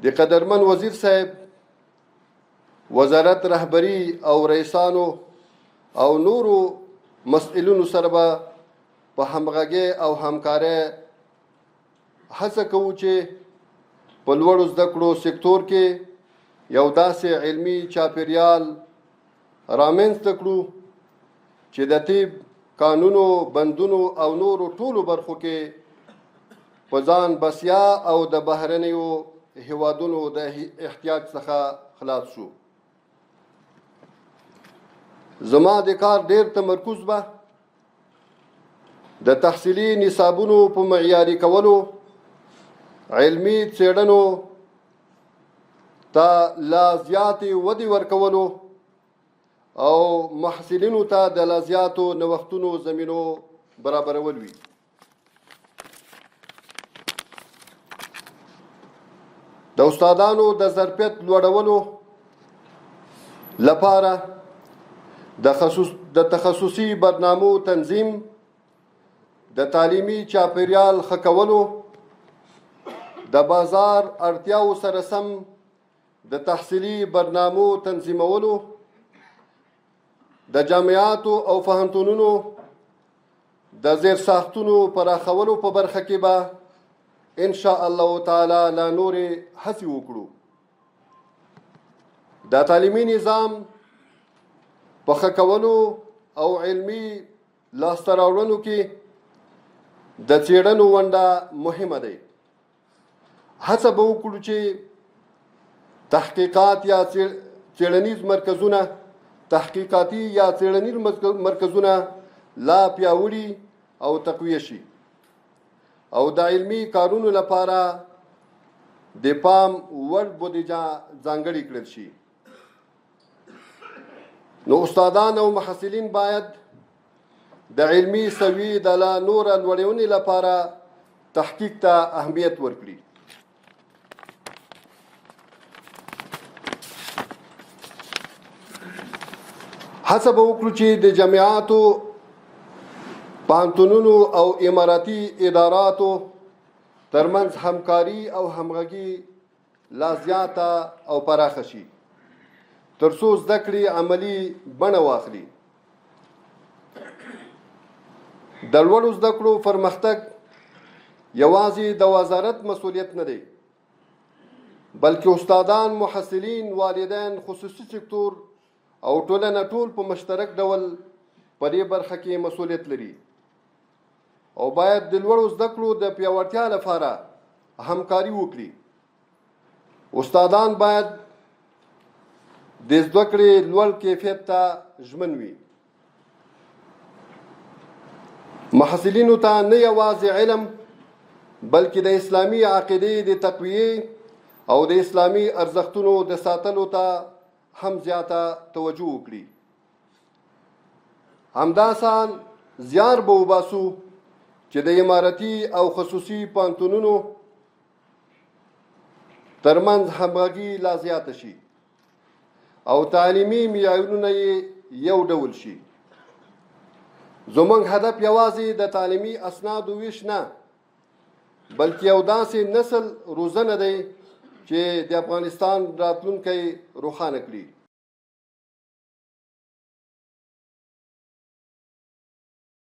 د قدرمن وزیر صاحب، وزارت رهبری او رئیسانو او نورو مسئولینو سره به په همغږۍ او همکارۍ هڅه کوو چې په لوړو زده کړو سکتور کې یو داسې علمي چاپیریال رامنځته کړو چې د طب، قانونو، بندونو او نورو ټولو برخو کې په ځان بسیا او د بهرنیو هیوادونو د احتیاج څخه خلاص شو. زما د کار ډیر تمرکز به د تحصیلي نصابونو په معیاري کولو، علمي څېړنو ته لا زیاتې ودې ورکولو او محصلینو ته د لا زیاتو نوښتونو زمینو برابرول وي. د استادانو د ظرفیت لوړولو لپاره د تخصصي برنامو تنظیم، د تعلیمي چاپیریال ښه کولو، د بازار اړتیاو سره سم د تحصیلي برنامو تنظیمولو، د جامعاتو او پوهنتونونو د زیرساختونو پراخولو په برخه کې به ان شاء الله تعالی لا نورې هڅې وکړو. د تعلیمي نظام په ښه کولو او علمي لاسته راوړنو کې د څېړنو ونډه مهمه دی. هڅه به وکړو چې تحقیقات یا څېړنیز مرکزونه، تحقیقاتي یا څېړنیز مرکزونه لا پیاوړي او تقویه شي او د علمي کارونو لپاره د پام وړ بودیجه ځانګړې کړل شي. نو استادان او محصلین باید د علمي سویې د لا نوره لوړونې لپاره تحقیق ته اهمیت ورکړي. هڅه به وکړو چې د جامعاتو، پوهنتونونو او اماراتي اداراتو ترمنځ همکاري او همغږي لا زیاته او پراخه شي تر څو زده کړې عملي بڼه واخلي. د لوړو زده کړو پرمختګ یوازې د وزارت مسؤلیت نه دی، بلکې استادان، محصلین، والدین، خصوصي سکتور او ټولنه ټول په مشترک ډول په دې برخه کې مسؤلیت لري او باید د لوړو زده کړو د پیاوړتیا لپاره همکاري وکړي. استادان باید د زده کړې لوړ کیفیت ته ژمن وي. محصلینو ته نه یوازې علم بلکې د اسلامي عقیدې د تقویې او د اسلامي ارزښتونو د ساتلو ته هم زیاته توجه وکړي. همداسان زیار به وباسو چې د اماراتي او خصوصي پوهنتونونو ترمنځ همغږي لا زیاته شي او تعلیمي معیارونه یې یو ډول شي. زموږ هدف یوازې د تعلیمي اسنادو ویش نه، بلکې یو داسې نسل روزنه دی چې د افغانستان راتلونکی روښانه کړي.